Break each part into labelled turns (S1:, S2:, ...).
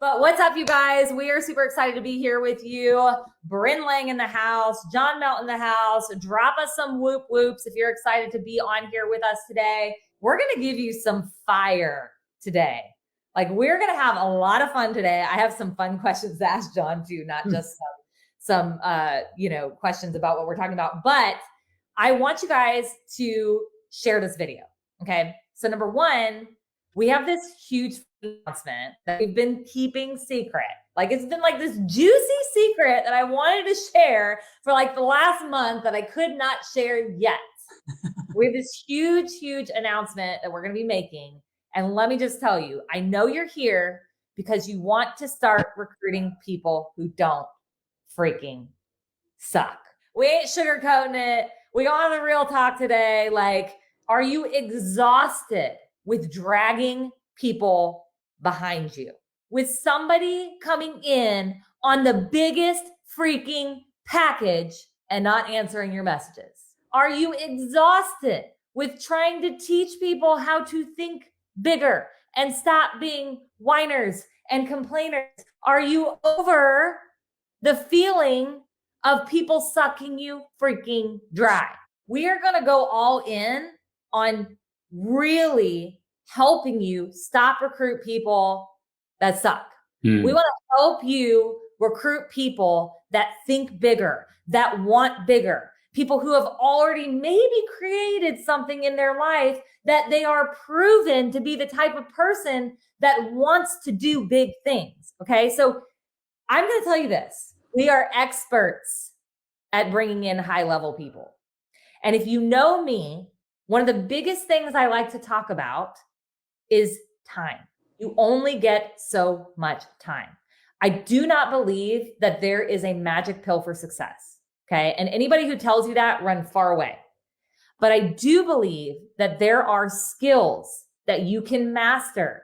S1: But what's up, you guys? We are super excited to be here with you. Brynn Lang in the house, John Melton in the house. Drop us some whoop whoops if you're excited to be on here with us today. We're going to give you some fire today. Like, we're going to have a lot of fun today. I have some fun questions to ask John too, not just some questions about what we're talking about. But I want you guys to share this video. Okay. So number one, we have this huge announcement that we've been keeping secret. Like, it's been like this juicy secret that I wanted to share for like the last month that I could not share yet. We have this huge announcement that we're going to be making. And let me just tell you, I know you're here because you want to start recruiting people who don't freaking suck. We ain't sugarcoating it. We got on the real talk today. Like, are you exhausted with dragging people behind you? With somebody coming in on the biggest freaking package and not answering your messages? Are you exhausted with trying to teach people how to think bigger and stop being whiners and complainers? Are you over the feeling of people sucking you freaking dry? We are going to go all in on really helping you stop recruit people that suck. We want to help you recruit people that think bigger, that want bigger, people who have already maybe created something in their life that they are proven to be the type of person that wants to do big things. Okay. So I'm going to tell you this. We are experts at bringing in high-level people. And if you know me, one of the biggest things I like to talk about is time. You only get so much time. I do not believe that there is a magic pill for success. Okay. And anybody who tells you that, run far away. But I do believe that there are skills that you can master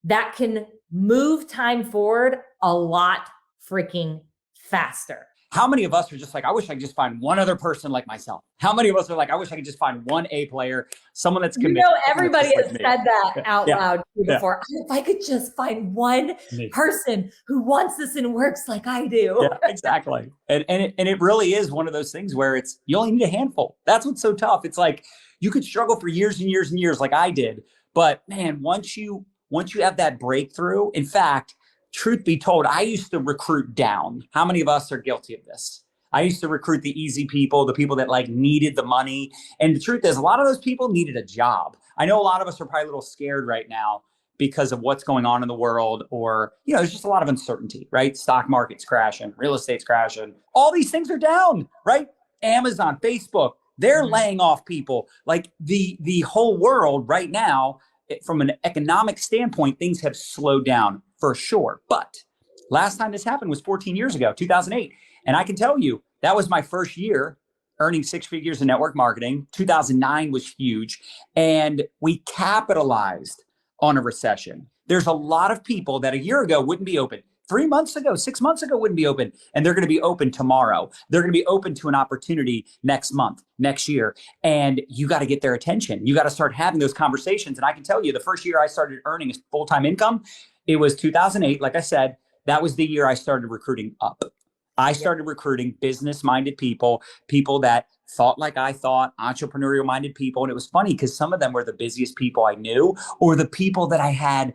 S1: that can move time forward a lot freaking faster.
S2: How many of us are just like, I wish I could just find one other person like myself? How many of us are like, I wish I could just find one A player, someone that's committed?
S1: Everybody has said that out loud before. If I could just find one person who wants this and works like I do.
S2: Yeah, exactly. And it really is one of those things where it's, you only need a handful. That's what's so tough. It's like, you could struggle for years and years and years like I did. But man, once you have that breakthrough, in fact, truth be told, I used to recruit down. How many of us are guilty of this? I used to recruit the easy people, the people that like needed the money. And the truth is, a lot of those people needed a job. I know a lot of us are probably a little scared right now because of what's going on in the world, or, there's just a lot of uncertainty, right? Stock market's crashing, real estate's crashing. All these things are down, right? Amazon, Facebook, they're laying off people. Like the whole world right now, from an economic standpoint, things have slowed down for sure. But last time this happened was 14 years ago, 2008. And I can tell you, that was my first year earning 6 figures in network marketing. 2009 was huge. And we capitalized on a recession. There's a lot of people that a year ago wouldn't be open. 3 months ago, 6 months ago wouldn't be open. And they're going to be open tomorrow. They're going to be open to an opportunity next month, next year. And you got to get their attention. You got to start having those conversations. And I can tell you, the first year I started earning full-time income, it was 2008. Like I said, that was the year I started recruiting up. I started recruiting business-minded people, people that thought like I thought, entrepreneurial-minded people. And it was funny because some of them were the busiest people I knew, or the people that I had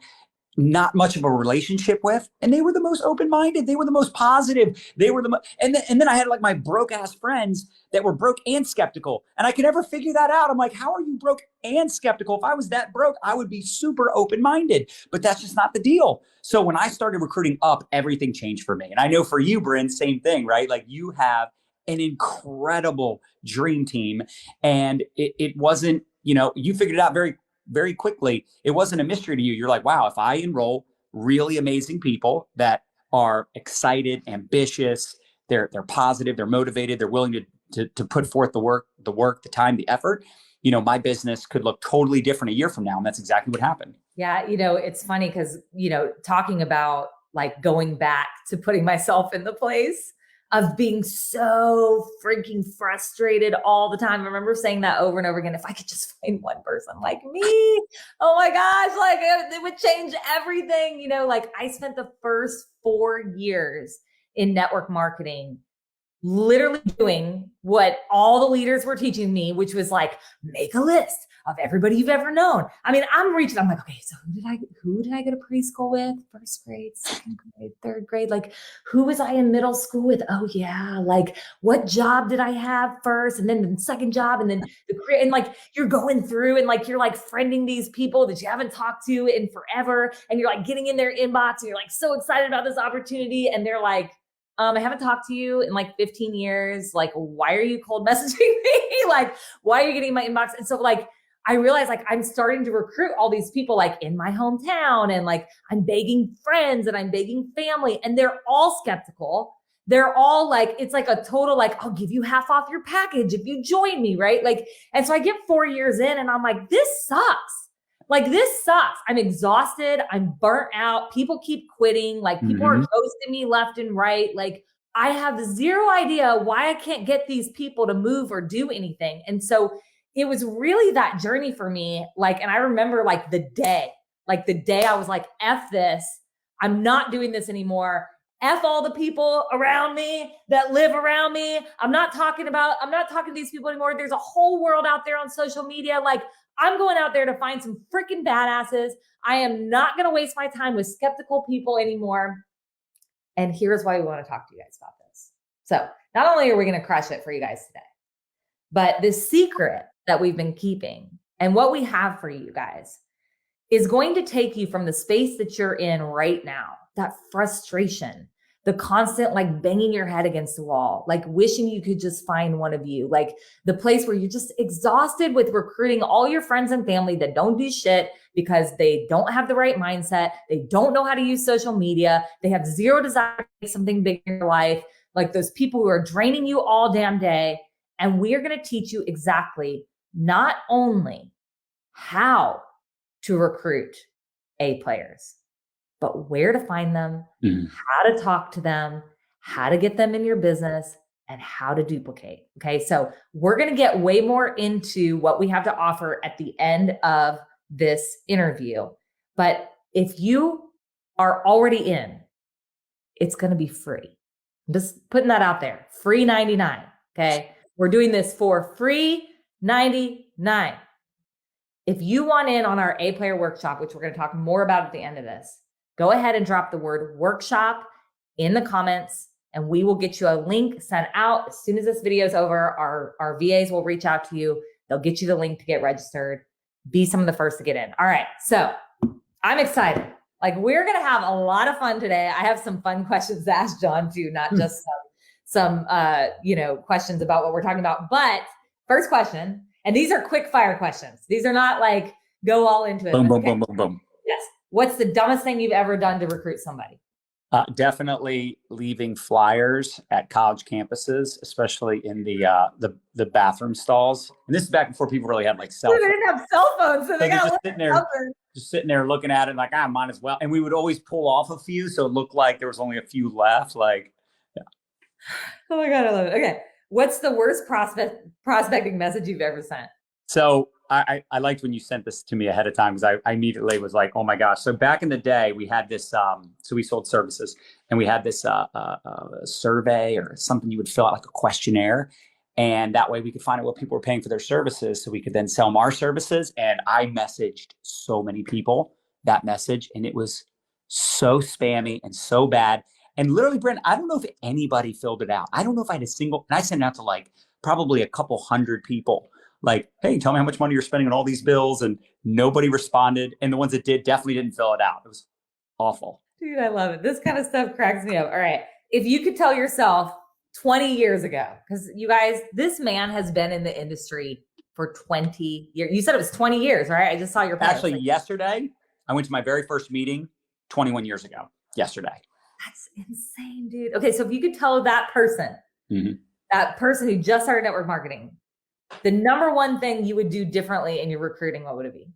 S2: not much of a relationship with, and they were the most open-minded. They were the most positive. They were and then I had like my broke ass friends that were broke and skeptical, and I could never figure that out. I'm like, how are you broke and skeptical? If I was that broke, I would be super open-minded, but that's just not the deal. So when I started recruiting up, everything changed for me. And I know for you, Brynn, same thing, right? Like, you have an incredible dream team, and it wasn't, you figured it out very quickly. It wasn't a mystery to you. You're like, wow, if I enroll really amazing people that are excited, ambitious, they're positive, they're motivated, they're willing to put forth the work, the time, the effort, my business could look totally different a year from now. And that's exactly what happened.
S1: Yeah. It's funny because, talking about like going back to putting myself in the place of being so freaking frustrated all the time. I remember saying that over and over again. If I could just find one person like me, oh my gosh, like it would change everything. You know, like I spent the first 4 years in network marketing literally doing what all the leaders were teaching me, which was like, make a list of everybody you've ever known. I mean, I'm like, okay, so who did I go to preschool with? First grade, second grade, third grade? Like, who was I in middle school with? Oh yeah. Like, what job did I have first? And then the second job, and then and like, you're going through and like, you're like friending these people that you haven't talked to in forever. And you're like getting in their inbox and you're like so excited about this opportunity. And they're like, I haven't talked to you in like 15 years. Like, why are you cold messaging me? Like, why are you getting my inbox? And so like, I realized like I'm starting to recruit all these people like in my hometown, and like I'm begging friends and I'm begging family, and they're all skeptical. They're all like, it's like a total, like, I'll give you half off your package if you join me. Right. Like, and so I get 4 years in and I'm like, this sucks. Like, this sucks. I'm exhausted. I'm burnt out. People keep quitting. Like, people are ghosting me left and right. Like, I have zero idea why I can't get these people to move or do anything. And so it was really that journey for me. Like, and I remember like the day I was like, F this. I'm not doing this anymore. F all the people around me that live around me. I'm not talking to these people anymore. There's a whole world out there on social media. Like, I'm going out there to find some freaking badasses. I am not going to waste my time with skeptical people anymore. And here's why we want to talk to you guys about this. So not only are we going to crush it for you guys today, but this secret that we've been keeping and what we have for you guys is going to take you from the space that you're in right now, that frustration, the constant like banging your head against the wall, like wishing you could just find one of you, like the place where you're just exhausted with recruiting all your friends and family that don't do shit because they don't have the right mindset. They don't know how to use social media. They have zero desire to make something big in your life. Like those people who are draining you all damn day. And we are going to teach you exactly not only how to recruit A players, but where to find them, how to talk to them, how to get them in your business, and how to duplicate. Okay. So we're going to get way more into what we have to offer at the end of this interview. But if you are already in, it's going to be free. I'm just putting that out there. Free 99. Okay. We're doing this for free 99. If you want in on our A player workshop, which we're going to talk more about at the end of this, go ahead and drop the word workshop in the comments, and we will get you a link sent out as soon as this video is over. Our VAs will reach out to you. They'll get you the link to get registered. Be some of the first to get in. All right. So I'm excited. Like, we're going to have a lot of fun today. I have some fun questions to ask John too, not just some questions about what we're talking about. But first question, and these are quick fire questions. These are not like go all into it.
S2: Boom, boom, boom, boom, boom.
S1: Yes. What's the dumbest thing you've ever done to recruit somebody?
S2: Definitely leaving flyers at college campuses, especially in the bathroom stalls. And this is back before people really had like cell phones.
S1: They didn't have cell phones, so they got
S2: just sitting there looking at it like, might as well. And we would always pull off a few, so it looked like there was only a few left. Like, yeah.
S1: Oh my God, I love it. Okay, what's the worst prospecting message you've ever sent?
S2: So I liked when you sent this to me ahead of time, because I immediately was like, oh my gosh. So back in the day, we had this, so we sold services, and we had this survey or something you would fill out, like a questionnaire. And that way we could find out what people were paying for their services, so we could then sell them our services. And I messaged so many people that message, and it was so spammy and so bad. And literally, Brynn, I don't know if anybody filled it out. I don't know if I had a single, and I sent it out to like probably a couple hundred people. Like, hey, tell me how much money you're spending on all these bills. And nobody responded. And the ones that did definitely didn't fill it out. It was awful.
S1: Dude, I love it. This kind of stuff cracks me up. All right. If you could tell yourself 20 years ago, because you guys, this man has been in the industry for 20 years. You said it was 20 years, right? I just saw your post.
S2: Actually, yesterday, I went to my very first meeting 21 years ago, yesterday.
S1: That's insane, dude. Okay. So if you could tell that person who just started network marketing, the number one thing you would do differently in your recruiting, what would it be?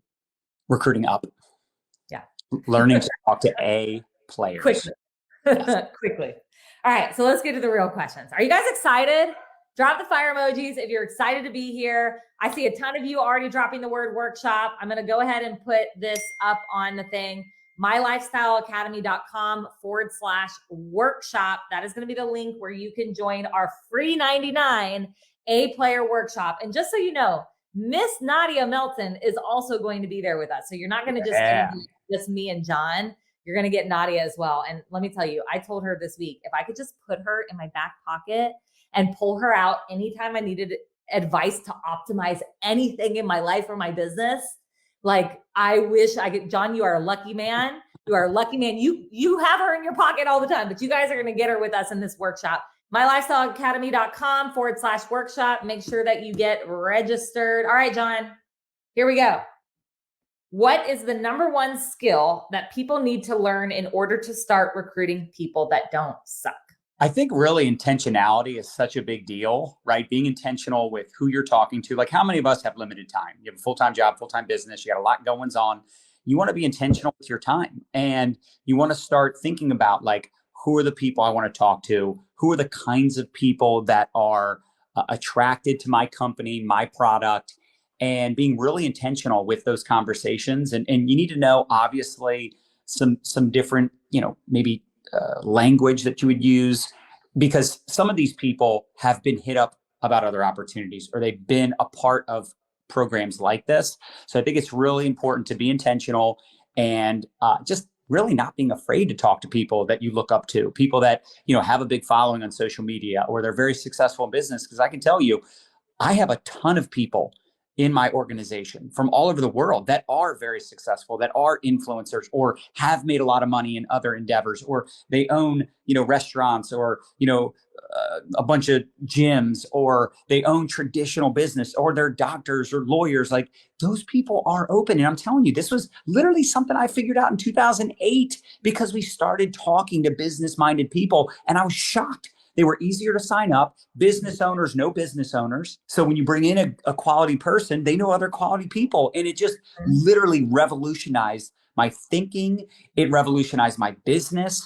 S2: Recruiting up.
S1: Yeah.
S2: Learning to talk to A players.
S1: Quickly. quickly. All right, so let's get to the real questions. Are you guys excited? Drop the fire emojis if you're excited to be here. I see a ton of you already dropping the word workshop. I'm going to go ahead and put this up on the thing. mylifestyleacademy.com/workshop. That is going to be the link where you can join our free 99 A-player workshop. And just so you know, Miss Nadya Melton is also going to be there with us. So you're not going to just me and John. You're going to get Nadya as well. And let me tell you, I told her this week, if I could just put her in my back pocket and pull her out anytime I needed advice to optimize anything in my life or my business, like I wish I could. John, you are a lucky man. You are a lucky man. You have her in your pocket all the time, but you guys are going to get her with us in this workshop. mylifestyleacademy.com/workshop. Make sure that you get registered. All right, John, here we go. What is the number one skill that people need to learn in order to start recruiting people that don't suck?
S2: I think really intentionality is such a big deal, right? Being intentional with who you're talking to. Like, how many of us have limited time? You have a full-time job, full-time business, you got a lot going on. You want to be intentional with your time, and you want to start thinking about, like, who are the people I want to talk to? Who are the kinds of people that are attracted to my company, my product, and being really intentional with those conversations. And you need to know, obviously, some different, maybe language that you would use, because some of these people have been hit up about other opportunities, or they've been a part of programs like this. So I think it's really important to be intentional and just really not being afraid to talk to people that you look up to, people that, have a big following on social media, or they're very successful in business. Because I can tell you, I have a ton of people in my organization from all over the world that are very successful, that are influencers, or have made a lot of money in other endeavors, or they own, restaurants, or, a bunch of gyms, or they own traditional business, or they're doctors or lawyers. Like, those people are open. And I'm telling you, this was literally something I figured out in 2008 because we started talking to business-minded people, and I was shocked. They were easier to sign up. Business owners know business owners. So when you bring in a quality person, they know other quality people. And it just literally revolutionized my thinking. It revolutionized my business.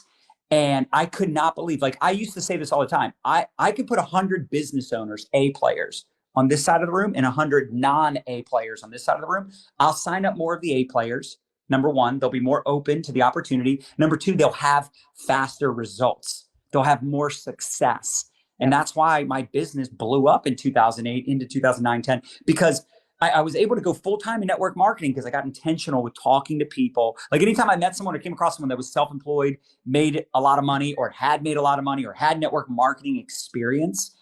S2: And I could not believe, like, I used to say this all the time. I could put 100 business owners, A players, on this side of the room, and 100 non-A players on this side of the room. I'll sign up more of the A players. Number one, they'll be more open to the opportunity. Number two, they'll have faster results. They'll have more success. And that's why my business blew up in 2008 into 2009, 10, because I was able to go full-time in network marketing because I got intentional with talking to people. Like, anytime I met someone or came across someone that was self-employed, made a lot of money, or had made a lot of money, or had network marketing experience,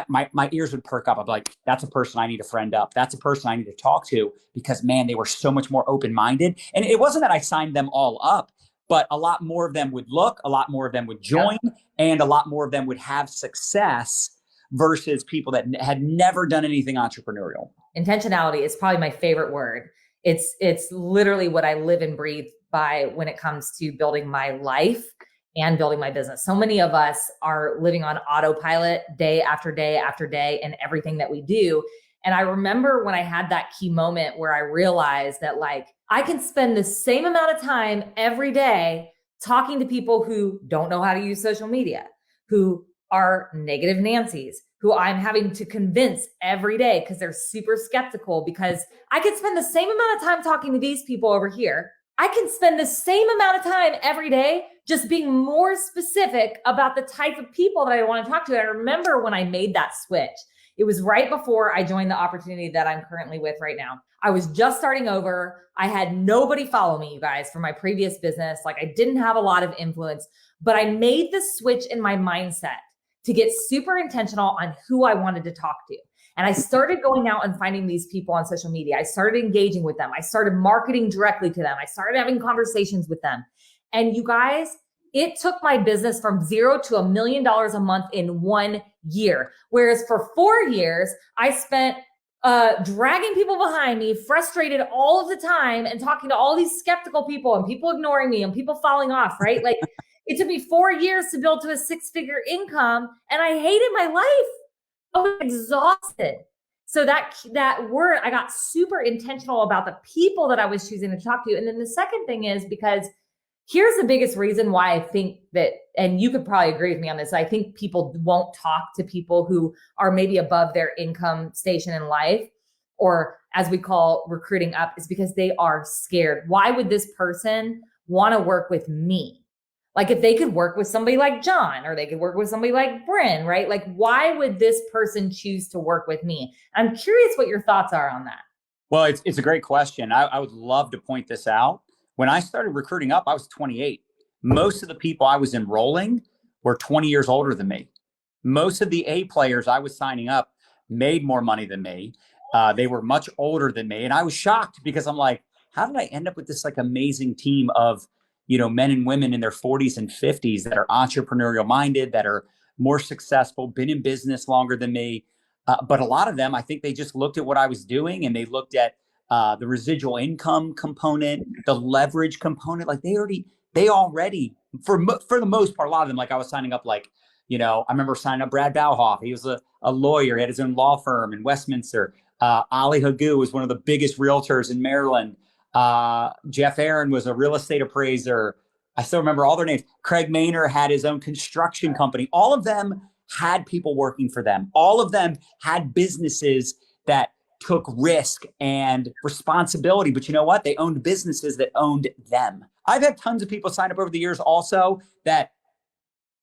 S2: my ears would perk up. I'd be like, that's a person I need to friend up. That's a person I need to talk to, because, man, they were so much more open-minded. And it wasn't that I signed them all up, but a lot more of them would look, a lot more of them would join, and a lot more of them would have success versus people that had never done anything entrepreneurial.
S1: Intentionality is probably my favorite word. It's literally what I live and breathe by when it comes to building my life and building my business. So many of us are living on autopilot day after day after day in everything that we do. And I remember when I had that key moment where I realized that, like, I can spend the same amount of time every day talking to people who don't know how to use social media, who are negative Nancy's, who I'm having to convince every day because they're super skeptical, because I could spend the same amount of time talking to these people over here. I can spend the same amount of time every day just being more specific about the type of people that I want to talk to. I remember when I made that switch. It was right before I joined the opportunity that I'm currently with right now. I was just starting over. I had nobody follow me, you guys, from my previous business. Like, I didn't have a lot of influence, but I made the switch in my mindset to get super intentional on who I wanted to talk to. And I started going out and finding these people on social media. I started engaging with them. I started marketing directly to them. I started having conversations with them. And you guys, it took my business from $0 to $1 million a month in 1 year. Whereas for 4 years, I spent dragging people behind me, frustrated all of the time, and talking to all these skeptical people, and people ignoring me, and people falling off, right? Like, it took me 4 years to build to a 6-figure income, and I hated my life. I was exhausted. So that word, I got super intentional about the people that I was choosing to talk to. And then the second thing is, because Here's the biggest reason why I think that, and you could probably agree with me on this, I think people won't talk to people who are maybe above their income station in life, or as we call recruiting up, is because they are scared. Why would this person want to work with me? Like if they could work with somebody like John, or they could work with somebody like Brynn, right? Like why would this person choose to work with me? I'm curious what your thoughts are on that.
S2: Well, it's a great question. I would love to point this out. When I started recruiting up, I was 28. Most of the people I was enrolling were 20 years older than me. Most of the A players I was signing up made more money than me. They were much older than me. And I was shocked because I'm like, how did I end up with this like amazing team of, men and women in their 40s and 50s that are entrepreneurial minded, that are more successful, been in business longer than me. But a lot of them, I think they just looked at what I was doing, and they looked at the residual income component, the leverage component. Like they already, for the most part, a lot of them, like I was signing up, like, I remember signing up Brad Bauhoff. He was a lawyer. He had his own law firm in Westminster. Ali Hagu was one of the biggest realtors in Maryland. Jeff Aaron was a real estate appraiser. I still remember all their names. Craig Maynor had his own construction company. All of them had people working for them. All of them had businesses that took risk and responsibility. But you know what? They owned businesses that owned them. I've had tons of people sign up over the years also that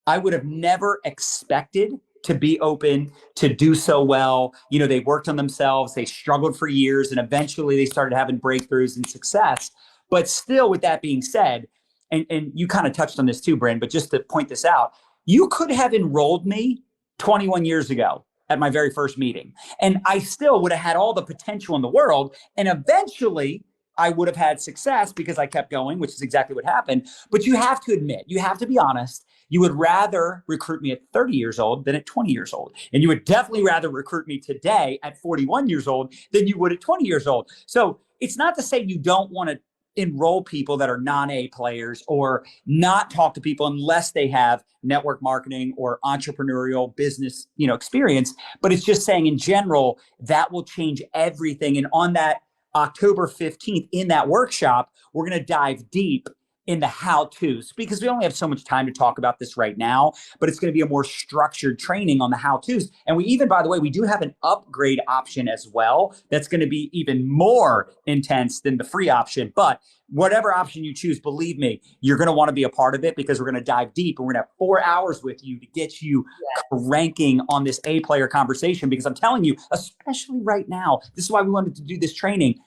S2: I would have never expected to be open, to do so well. They worked on themselves. They struggled for years, and eventually they started having breakthroughs and success. But still, with that being said, and you kind of touched on this too, Brynn, but just to point this out, you could have enrolled me 21 years ago at my very first meeting, and I still would have had all the potential in the world. And eventually I would have had success because I kept going, which is exactly what happened. But you have to admit, you have to be honest, you would rather recruit me at 30 years old than at 20 years old. And you would definitely rather recruit me today at 41 years old than you would at 20 years old. So it's not to say you don't want to enroll people that are non-A players, or not talk to people unless they have network marketing or entrepreneurial business, experience. But it's just saying in general, that will change everything. And on that October 15th in that workshop, we're going to dive deep in the how-tos, because we only have so much time to talk about this right now, but it's going to be a more structured training on the how-tos. And we even, by the way, we do have an upgrade option as well. That's going to be even more intense than the free option. But whatever option you choose, believe me, you're going to want to be a part of it, because we're going to dive deep, and we're going to have 4 hours with you to get you ranking on this A player conversation. Because I'm telling you, especially right now, this is why we wanted to do this training.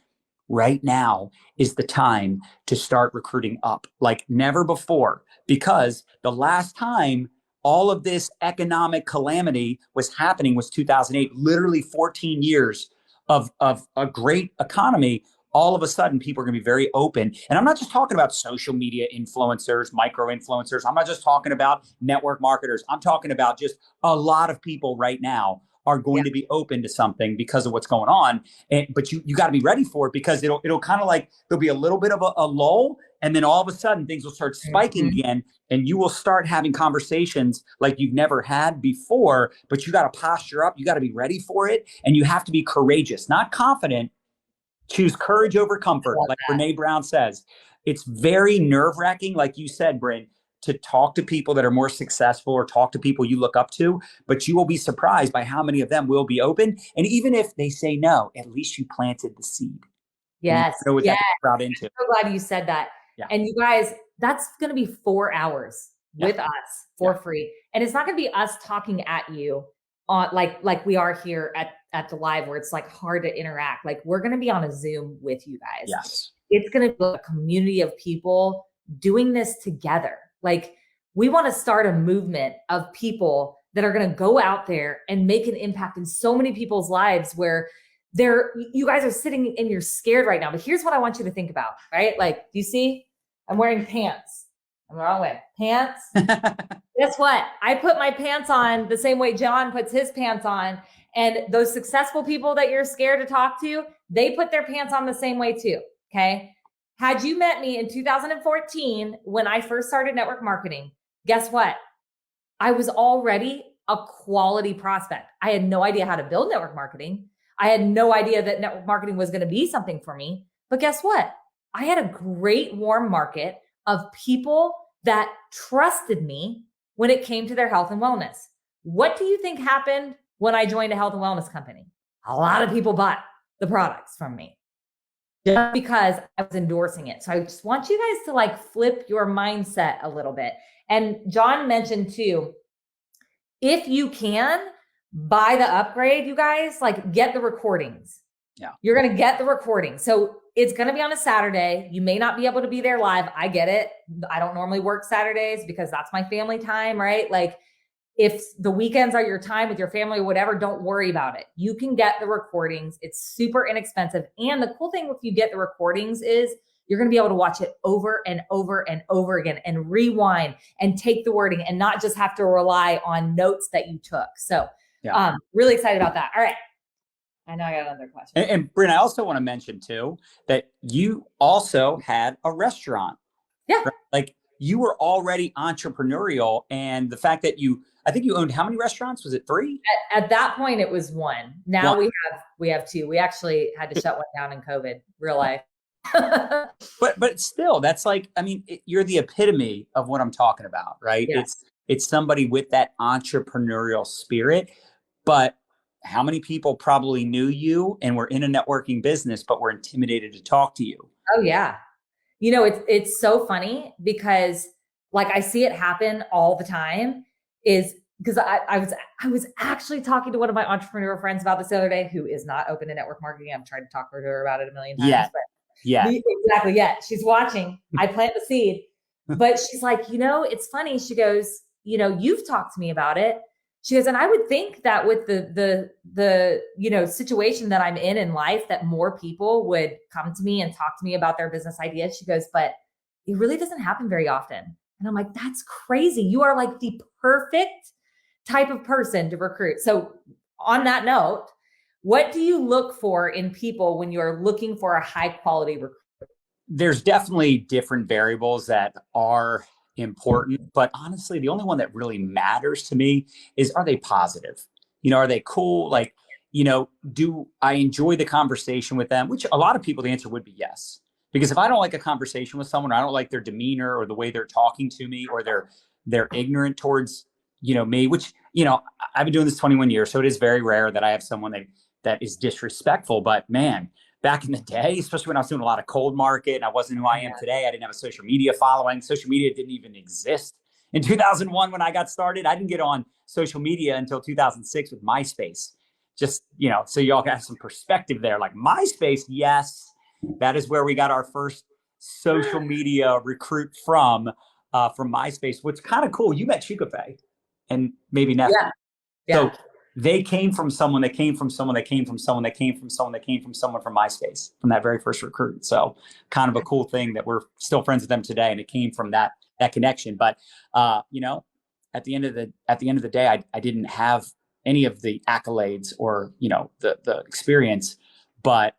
S2: Right now is the time to start recruiting up like never before, because the last time all of this economic calamity was happening was 2008, literally 14 years of a great economy. All of a sudden, people are going to be very open. And I'm not just talking about social media influencers, micro influencers. I'm not just talking about network marketers. I'm talking about just a lot of people right now are going to be open to something because of what's going on. But you got to be ready for it, because it'll kind of like, there'll be a little bit of a lull, and then all of a sudden things will start spiking again, and you will start having conversations like you've never had before. But you got to posture up. You got to be ready for it. And you have to be courageous, not confident. Choose courage over comfort. Like Brene Brown says, it's very nerve-wracking, like you said, Brynn, to talk to people that are more successful, or talk to people you look up to, but you will be surprised by how many of them will be open. And even if they say no, at least you planted the seed.
S1: Yes.
S2: You know what that brought into.
S1: I'm so glad you said that. Yeah. And you guys, that's going to be 4 hours with us for free. And it's not going to be us talking at you on like we are here at the live, where it's like hard to interact. Like we're going to be on a Zoom with you guys.
S2: Yes.
S1: It's going to be a community of people doing this together. Like we want to start a movement of people that are going to go out there and make an impact in so many people's lives, where you guys are sitting and you're scared right now. But here's what I want you to think about, right? Like, you see, I'm wearing pants. I'm the wrong way. Pants. Guess what? I put my pants on the same way John puts his pants on. And those successful people that you're scared to talk to, they put their pants on the same way too. Okay. Had you met me in 2014, when I first started network marketing, guess what? I was already a quality prospect. I had no idea how to build network marketing. I had no idea that network marketing was going to be something for me. But guess what? I had a great warm market of people that trusted me when it came to their health and wellness. What do you think happened when I joined a health and wellness company? A lot of people bought the products from me just because I was endorsing it. So I just want you guys to like flip your mindset a little bit. And John mentioned too, if you can buy the upgrade, you guys, like get the recordings.
S2: Yeah.
S1: You're going to get the recording. So it's going to be on a Saturday. You may not be able to be there live. I get it. I don't normally work Saturdays because that's my family time, right? Like if the weekends are your time with your family or whatever, don't worry about it. You can get the recordings. It's super inexpensive. And the cool thing if you get the recordings is you're going to be able to watch it over and over and over again and rewind and take the wording and not just have to rely on notes that you took. So really excited about that. All right. I know I got another question.
S2: And Brynn, I also want to mention too, that you also had a restaurant.
S1: Yeah.
S2: Right? Like you were already entrepreneurial, and the fact that I think you owned how many restaurants? Was it 3?
S1: At that point, it was 1. Now we have 2. We actually had to shut one down in COVID, real life.
S2: But still, that's like, I mean, you're the epitome of what I'm talking about, right?
S1: Yeah.
S2: It's somebody with that entrepreneurial spirit. But how many people probably knew you and were in a networking business, but were intimidated to talk to you?
S1: Oh yeah. You know, it's so funny because like I see it happen all the time is because I was actually talking to one of my entrepreneur friends about this the other day, who is not open to network marketing. I've tried to talk to her about it a million times. Exactly. Yeah. She's watching. I plant the seed, but she's like, you know, it's funny. She goes, you know, you've talked to me about it. She goes, and I would think that with the you know, situation that I'm in life, that more people would come to me and talk to me about their business ideas. She goes, but it really doesn't happen very often. And I'm like, that's crazy. You are like the perfect type of person to recruit. So on that note, what do you look for in people when you're looking for a high quality recruit?
S2: There's definitely different variables that are important, but honestly, the only one that really matters to me is, are they positive? You know, are they cool? Like, you know, do I enjoy the conversation with them? Which a lot of people, the answer would be yes. Because if I don't like a conversation with someone, or I don't like their demeanor or the way they're talking to me, or they're ignorant towards, you know, me, which, you know, I've been doing this 21 years. So it is very rare that I have someone that is disrespectful. But man, back in the day, especially when I was doing a lot of cold market and I wasn't who I am today, I didn't have a social media following. Social media didn't even exist. In 2001, when I got started, I didn't get on social media until 2006 with MySpace. Just, you know, so y'all got some perspective there. Like MySpace, yes, that is where we got our first social media recruit from MySpace, which is kind of cool. You met Chikafe and maybe Nephi.
S1: Yeah.
S2: So they came from someone that came from someone that came from someone that came from someone that came from someone from MySpace, from that very first recruit. So kind of a cool thing that we're still friends with them today. And it came from that connection. But, you know, at the end of the day, I didn't have any of the accolades or, you know, the experience. But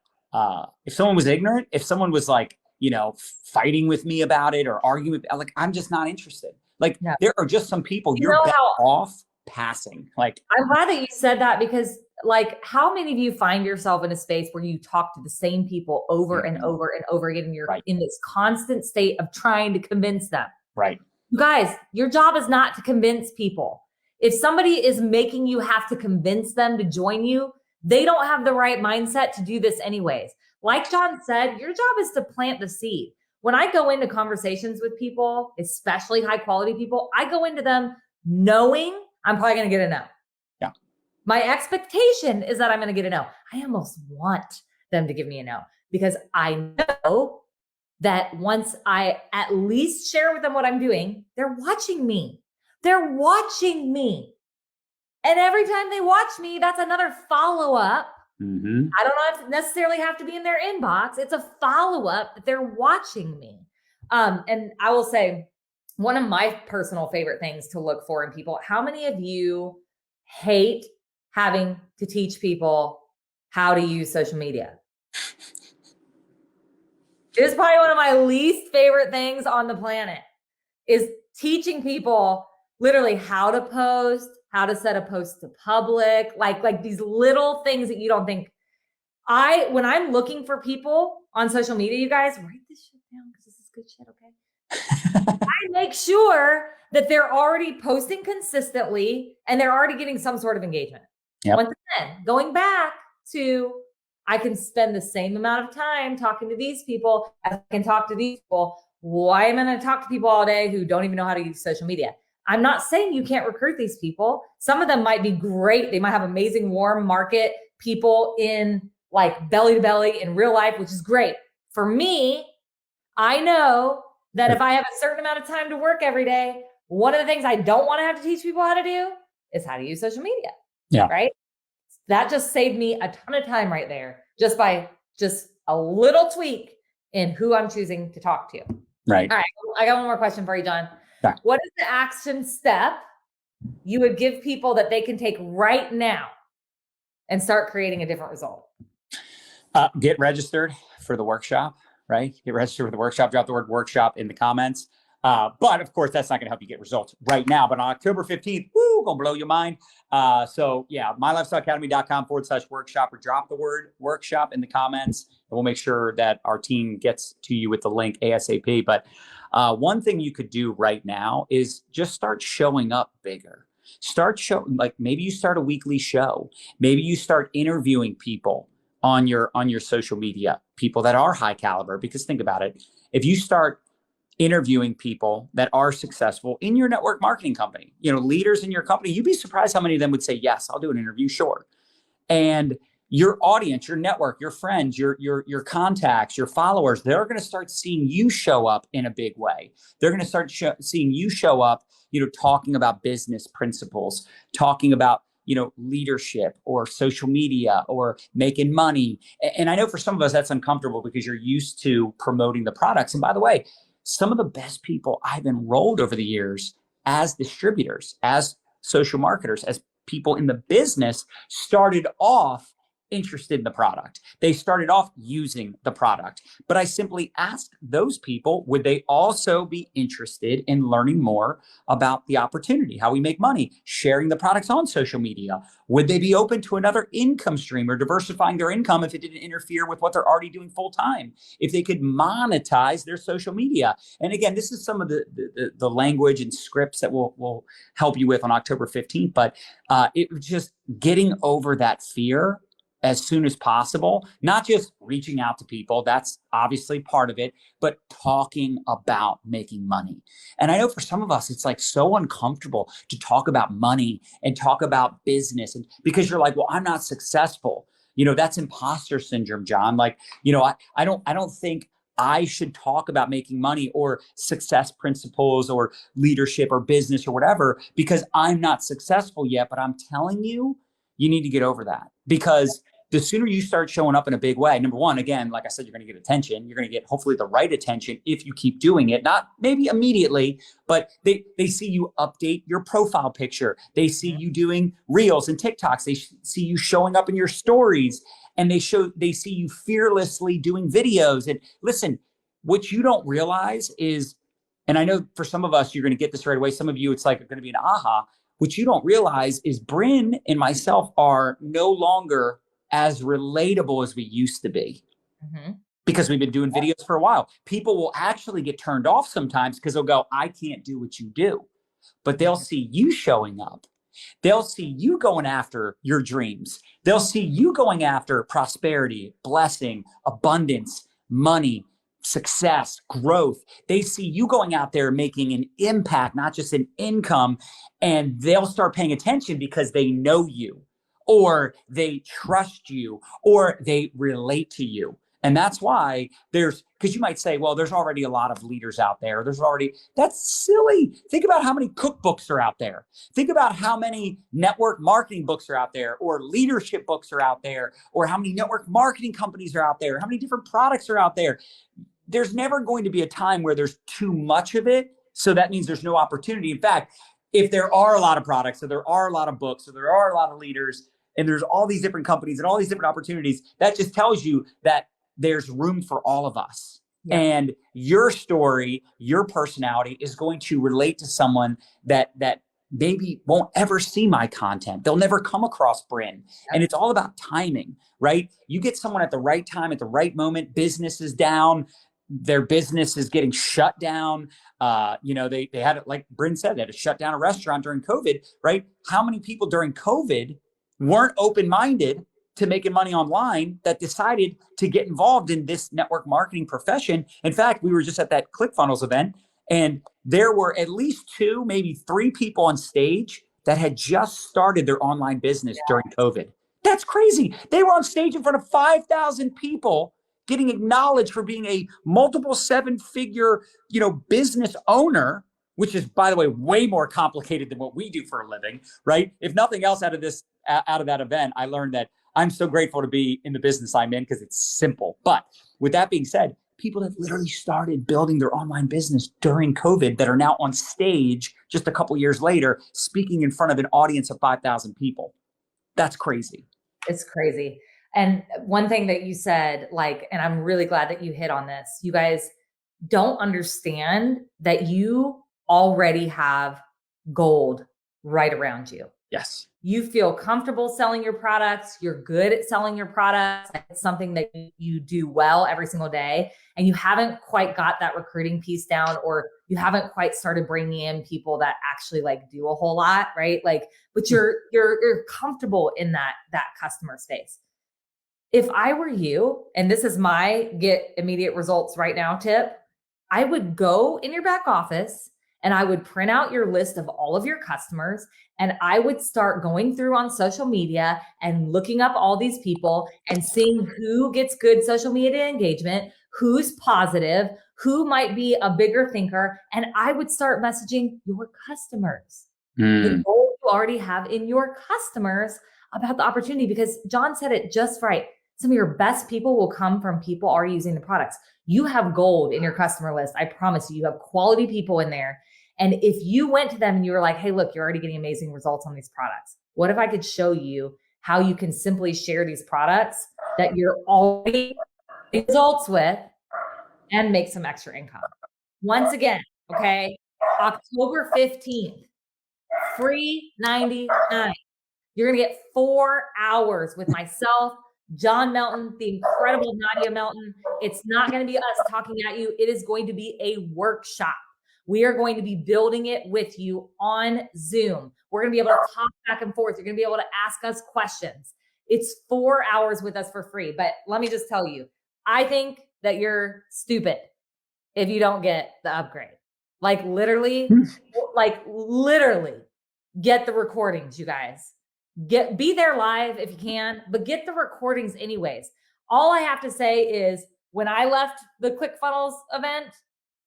S2: if someone was ignorant, if someone was like, you know, fighting with me about it or arguing, like, I'm just not interested. Like there are just some people you're better off passing. Like,
S1: I'm glad that you said that, because like, how many of you find yourself in a space where you talk to the same people over and over and over again, and you're in this constant state of trying to convince them?
S2: Right.
S1: You guys, your job is not to convince people. If somebody is making you have to convince them to join you, they don't have the right mindset to do this anyways. Like John said, your job is to plant the seed. When I go into conversations with people, especially high quality people, I go into them knowing I'm probably going to get a no.
S2: Yeah.
S1: My expectation is that I'm going to get a no. I almost want them to give me a no, because I know that once I at least share with them what I'm doing, they're watching me. They're watching me. And every time they watch me, that's another follow-up.
S2: Mm-hmm.
S1: I don't necessarily have to be in their inbox. It's a follow-up that they're watching me. And I will say, one of my personal favorite things to look for in people, how many of you hate having to teach people how to use social media? It is probably one of my least favorite things on the planet, is teaching people literally how to post, how to set a post to public, like these little things that you don't think. When I'm looking for people on social media, you guys, write this shit down because this is good shit, okay? I make sure that they're already posting consistently and they're already getting some sort of engagement.
S2: Yep.
S1: Once again, going back to, I can spend the same amount of time talking to these people as I can talk to these people. Why am I going to talk to people all day who don't even know how to use social media? I'm not saying you can't recruit these people. Some of them might be great. They might have amazing warm market people in like belly to belly in real life, which is great. For me, I know that if I have a certain amount of time to work every day, one of the things I don't want to have to teach people how to do is how to use social media.
S2: Yeah.
S1: Right. That just saved me a ton of time right there, just by just a little tweak in who I'm choosing to talk to.
S2: Right.
S1: All right. I got one more question for you, John.
S2: Yeah.
S1: What is the action step you would give people that they can take right now and start creating a different result?
S2: Get registered for the workshop, right? Get registered for the workshop, drop the word workshop in the comments. But of course, that's not going to help you get results right now. But on October 15th, gonna blow your mind. So yeah, mylifestyleacademy.com/workshop, or drop the word workshop in the comments, and we'll make sure that our team gets to you with the link ASAP. But one thing you could do right now is just start showing up bigger. Like maybe you start a weekly show. Maybe you start interviewing people on your social media, people that are high caliber. Because think about it, if you start interviewing people that are successful in your network marketing company, leaders in your company, you'd be surprised how many of them would say, yes, I'll do an interview, sure. And your audience, your network, your friends, your contacts, your followers, they're going to start seeing you show up in a big way. They're going to start seeing you show up, talking about business principles, talking about leadership or social media or making money. And I know for some of us that's uncomfortable because you're used to promoting the products. And by the way, some of the best people I've enrolled over the years as distributors, as social marketers, as people in the business started off interested in the product. They started off using the product. But I simply asked those people, would they also be interested in learning more about the opportunity, how we make money, sharing the products on social media? Would they be open to another income stream or diversifying their income if it didn't interfere with what they're already doing full time? If they could monetize their social media? And again, this is some of the language and scripts that we'll help you with on October 15th. But it was just getting over that fear as soon as possible, not just reaching out to people, that's obviously part of it, but talking about making money. And I know for some of us, it's like so uncomfortable to talk about money and talk about business, and because you're like, well, I'm not successful. That's imposter syndrome, John. Like, I don't think I should talk about making money or success principles or leadership or business or whatever, because I'm not successful yet. But I'm telling you, you need to get over that, because the sooner you start showing up in a big way, number one, again, like I said, you're going to get attention. You're going to get hopefully the right attention if you keep doing it, not maybe immediately, but they see you update your profile picture. They see you doing reels and TikToks. They see you showing up in your stories, and they see you fearlessly doing videos. And listen, what you don't realize is, and I know for some of us, you're going to get this right away. Some of you, it's like going to be an aha. What you don't realize is Brynn and myself are no longer as relatable as we used to be, because we've been doing videos for a while. People will actually get turned off sometimes because they'll go, I can't do what you do, but they'll see you showing up. They'll see you going after your dreams. They'll see you going after prosperity, blessing, abundance, money, success, growth. They see you going out there making an impact, not just an income, and they'll start paying attention because they know you, or they trust you, or they relate to you. And that's why because you might say, well, there's already a lot of leaders out there. That's silly. Think about how many cookbooks are out there. Think about how many network marketing books are out there, or leadership books are out there, or how many network marketing companies are out there, how many different products are out there. There's never going to be a time where there's too much of it. So that means there's no opportunity. In fact, if there are a lot of products, or there are a lot of books, or there are a lot of leaders, and there's all these different companies and all these different opportunities, that just tells you that there's room for all of us. Yeah. And your story, your personality is going to relate to someone that maybe won't ever see my content. They'll never come across Brynn. Yeah. And it's all about timing, right? You get someone at the right time, at the right moment, business is down, their business is getting shut down. They had it, like Brynn said, they had to shut down a restaurant during COVID, right? How many people during COVID weren't open-minded to making money online that decided to get involved in this network marketing profession? In fact, we were just at that ClickFunnels event, and there were at least 2, maybe 3 people on stage that had just started their online business during COVID. That's crazy. They were on stage in front of 5,000 people getting acknowledged for being a multiple 7-figure, business owner, which is, by the way, way more complicated than what we do for a living, right? If nothing else out of that event, I learned that I'm so grateful to be in the business I'm in because it's simple. But with that being said, people that literally started building their online business during COVID that are now on stage just a couple years later, speaking in front of an audience of 5,000 people. That's crazy.
S1: It's crazy. And one thing that you said, and I'm really glad that you hit on this, you guys don't understand that you already have gold right around you.
S2: Yes.
S1: You feel comfortable selling your products. You're good at selling your products. It's something that you do well every single day. And you haven't quite got that recruiting piece down, or you haven't quite started bringing in people that actually do a whole lot, right? But you're comfortable in that customer space. If I were you, and this is my get immediate results right now tip, I would go in your back office and I would print out your list of all of your customers, and I would start going through on social media and looking up all these people and seeing who gets good social media engagement, who's positive, who might be a bigger thinker. And I would start messaging your customers, the goal you already have in your customers about the opportunity, because John said it just right. Some of your best people will come from people already using the products. You have gold in your customer list. I promise you, you have quality people in there. And if you went to them and you were like, hey, look, you're already getting amazing results on these products. What if I could show you how you can simply share these products that you're already getting results with and make some extra income? Once again, okay, October 15th, free 99. You're going to get 4 hours with myself, John Melton, the incredible Nadya Melton. It's not going to be us talking at you. It is going to be a workshop. We are going to be building it with you on Zoom. We're going to be able to talk back and forth. You're going to be able to ask us questions. It's 4 hours with us for free. But let me just tell you, I think that you're stupid if you don't get the upgrade. Literally, get the recordings, you guys. Be there live if you can, but get the recordings anyways. All I have to say is, when I left the ClickFunnels event,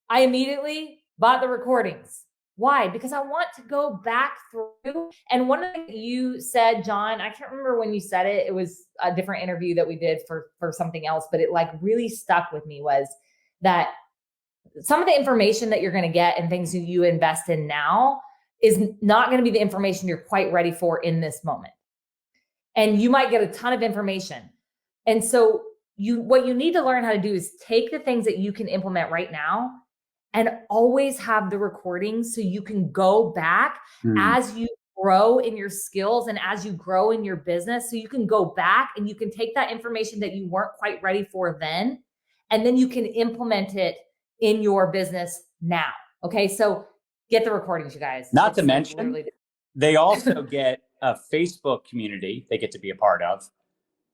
S1: I immediately bought the recordings. Why? Because I want to go back through. And one of the things you said, John, I can't remember when you said it. It was a different interview that we did for something else, but it really stuck with me, was that some of the information that you're going to get and things that you invest in now is not going to be the information you're quite ready for in this moment. And you might get a ton of information. And so what you need to learn how to do is take the things that you can implement right now and always have the recordings so you can go back as you grow in your skills and as you grow in your business. So you can go back and you can take that information that you weren't quite ready for then, and then you can implement it in your business now. Okay. So get the recordings, you guys.
S2: Not to mention, they also get a Facebook community they get to be a part of.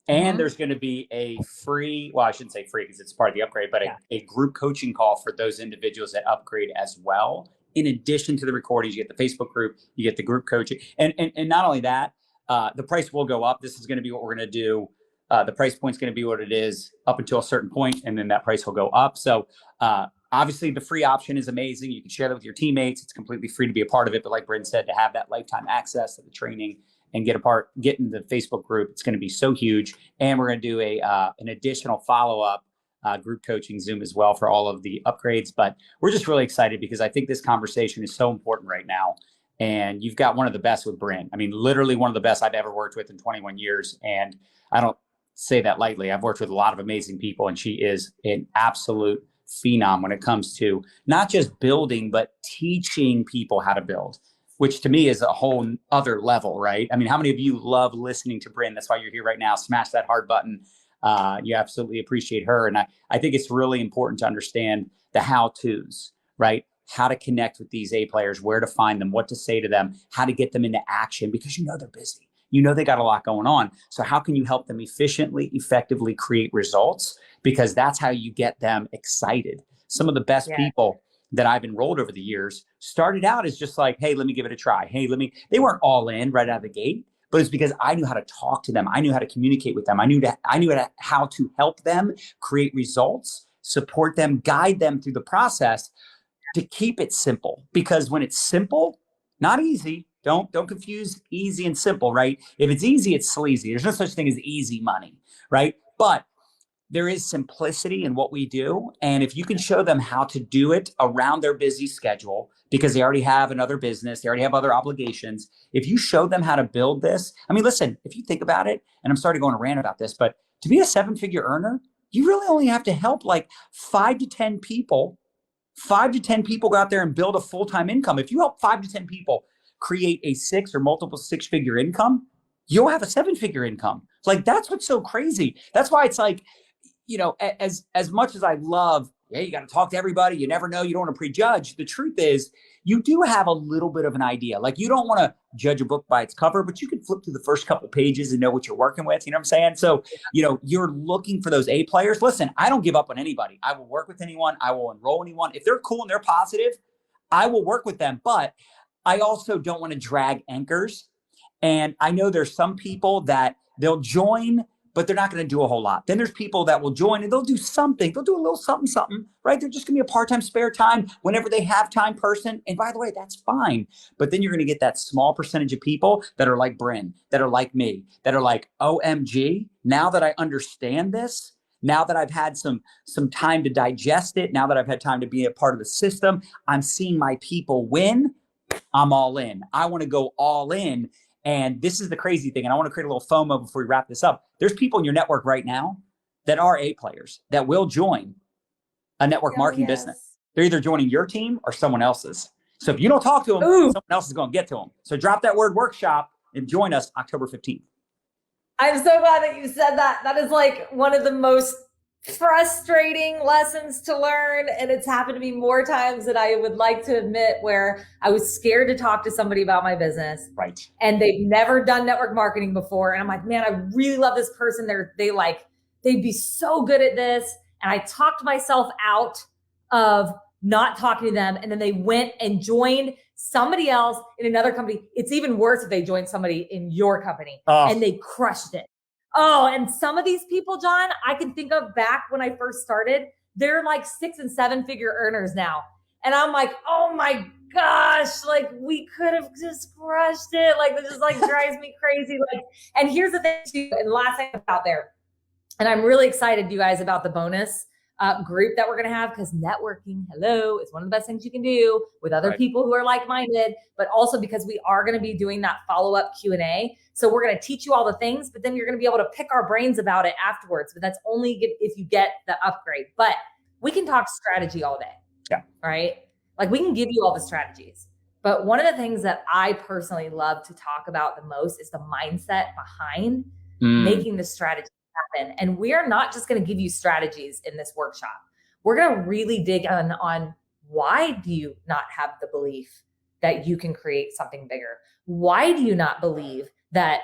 S2: And there's going to be a free, well, I shouldn't say free because it's part of the upgrade, but a group coaching call for those individuals that upgrade as well. In addition to the recordings, you get the Facebook group, you get the group coaching. And not only that, the price will go up. This is going to be what we're going to do. The price point's going to be what it is up until a certain point, and then that price will go up. So obviously the free option is amazing. You can share that with your teammates. It's completely free to be a part of it. But like Brynn said, to have that lifetime access to the training and get in the Facebook group, it's going to be so huge. And we're going to do an additional follow-up group coaching Zoom as well for all of the upgrades. But we're just really excited because I think this conversation is so important right now. And you've got one of the best with Brynn. I mean, literally one of the best I've ever worked with in 21 years. And I don't say that lightly. I've worked with a lot of amazing people, and she is an absolute phenom when it comes to not just building, but teaching people how to build, which to me is a whole other level, right? I mean, how many of you love listening to Brynn? That's why you're here right now. Smash that heart button. You absolutely appreciate her. And I think it's really important to understand the how-tos, right? How to connect with these A players, where to find them, what to say to them, how to get them into action, because they're busy. They got a lot going on. So how can you help them efficiently, effectively create results? Because that's how you get them excited. Some of the best people that I've enrolled over the years started out as just like, hey, let me give it a try. Hey, they weren't all in right out of the gate, but it's because I knew how to talk to them. I knew how to communicate with them. I knew how to help them create results, support them, guide them through the process to keep it simple. Because when it's simple, not easy, don't confuse easy and simple, right? If it's easy, it's sleazy. There's no such thing as easy money, right? But there is simplicity in what we do. And if you can show them how to do it around their busy schedule, because they already have another business, they already have other obligations. If you show them how to build this, listen, if you think about it, and I'm sorry to go on a rant about this, but to be a 7-figure earner, you really only have to help like 5 to 10 people. 5 to 10 people go out there and build a full-time income. If you help 5 to 10 people create a 6 or multiple 6-figure income, you'll have a 7-figure income. Like, that's what's so crazy. That's why it's like, as much as I love, you got to talk to everybody. You never know. You don't want to prejudge. The truth is, you do have a little bit of an idea. Like, you don't want to judge a book by its cover, but you can flip through the first couple pages and know what you're working with. You know what I'm saying? So, you're looking for those A players. Listen, I don't give up on anybody. I will work with anyone. I will enroll anyone. If they're cool and they're positive, I will work with them. But I also don't want to drag anchors. And I know there's some people that they'll join, but they're not going to do a whole lot. Then there's people that will join and they'll do something. They'll do a little something, right? They're just going to be a part-time spare time whenever they have time person. And by the way, that's fine. But then you're going to get that small percentage of people that are like Brynn, that are like me, that are like, OMG, now that I understand this, now that I've had some time to digest it, now that I've had time to be a part of the system, I'm seeing my people win. I'm all in. I want to go all in. And this is the crazy thing. And I want to create a little FOMO before we wrap this up. There's people in your network right now that are A players that will join a network marketing business. They're either joining your team or someone else's. So if you don't talk to them, someone else is going to get to them. So drop that word workshop and join us October 15th.
S1: I'm so glad that you said that. That is like one of the most frustrating lessons to learn. And it's happened to me more times than I would like to admit, where I was scared to talk to somebody about my business.
S2: Right.
S1: And they've never done network marketing before. And I'm like, man, I really love this person. They'd be so good at this. And I talked myself out of not talking to them. And then they went and joined somebody else in another company. It's even worse if they joined somebody in your company and they crushed it. Oh, and some of these people, John, I can think of back when I first started, they're like 6 and 7-figure earners now. And I'm like, oh my gosh, like we could have just crushed it. Like, this just like drives me crazy. Like, and here's the thing too, and last thing out there, and I'm really excited, you guys, about the bonus group that we're going to have, because networking, is one of the best things you can do with other people who are like-minded, but also because we are going to be doing that follow-up Q&A. So we're going to teach you all the things, but then you're going to be able to pick our brains about it afterwards. But that's only if you get the upgrade. But we can talk strategy all day.
S2: Yeah.
S1: Right? Like, we can give you all the strategies. But one of the things that I personally love to talk about the most is the mindset behind making the strategy happen. And we are not just going to give you strategies in this workshop. We're going to really dig on why do you not have the belief that you can create something bigger? Why do you not believe that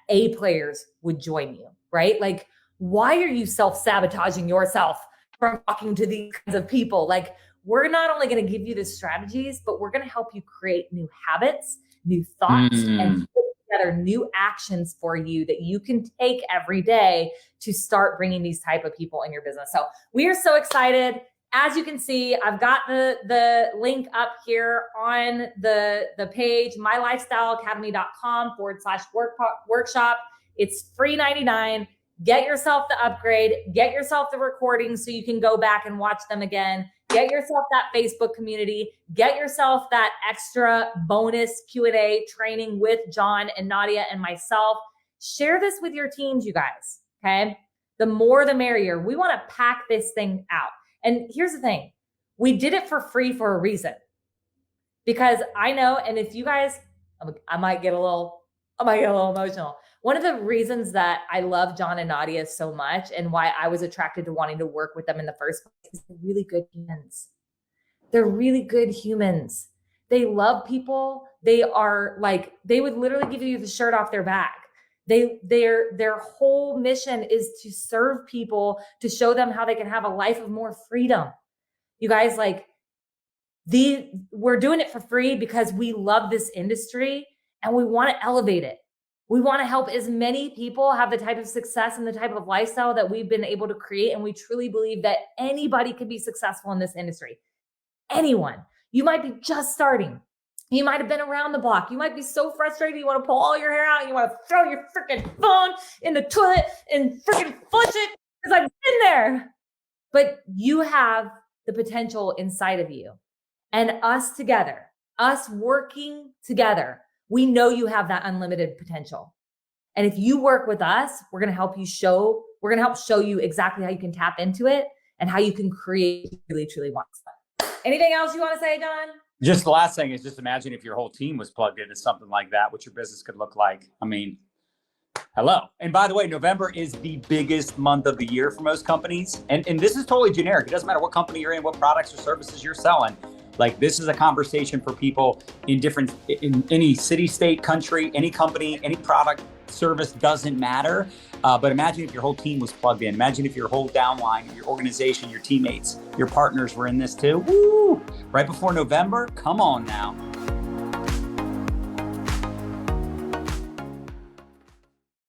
S1: A players would join you, right? Like, why are you self-sabotaging yourself from talking to these kinds of people? Like, we're not only going to give you the strategies, but we're going to help you create new habits, new thoughts, and put together new actions for you that you can take every day to start bringing these type of people in your business. So we are so excited. As you can see, I've got the link up here on the page, mylifestyleacademy.com/workshop. It's free 99. Get yourself the upgrade, get yourself the recordings so you can go back and watch them again. Get yourself that Facebook community, get yourself that extra bonus Q&A training with John and Nadya and myself. Share this with your teams, you guys, okay? The more, the merrier. We want to pack this thing out. And here's the thing. We did it for free for a reason. Because I know, and if you guys, I might get a little emotional. One of the reasons that I love John and Nadya so much and why I was attracted to wanting to work with them in the first place is they're really good humans. They're really good humans. They love people. They are like, they would literally give you the shirt off their back. Their whole mission is to serve people, to show them how they can have a life of more freedom. You guys, like, we're doing it for free because we love this industry and we want to elevate it. We want to help as many people have the type of success and the type of lifestyle that we've been able to create. And we truly believe that anybody can be successful in this industry. Anyone. You might be just starting. You might have been around the block. You might be so frustrated. You want to pull all your hair out. You want to throw your freaking phone in the toilet and freaking flush it because I've been there. But you have the potential inside of you. And us together, us working together, we know you have that unlimited potential. And if you work with us, we're going to help show you exactly how you can tap into it and how you can create what you really, truly want. Anything else you want to say, John?
S2: Just the last thing is just imagine if your whole team was plugged into something like that, what your business could look like. I mean, hello. And by the way, November is the biggest month of the year for most companies. And this is totally generic. It doesn't matter what company you're in, what products or services you're selling. Like, this is a conversation for people in any city, state, country, any company, any product, service, doesn't matter. But imagine if your whole team was plugged in. Imagine if your whole downline, your organization, your teammates, your partners were in this too. Woo! Right before November, come on now.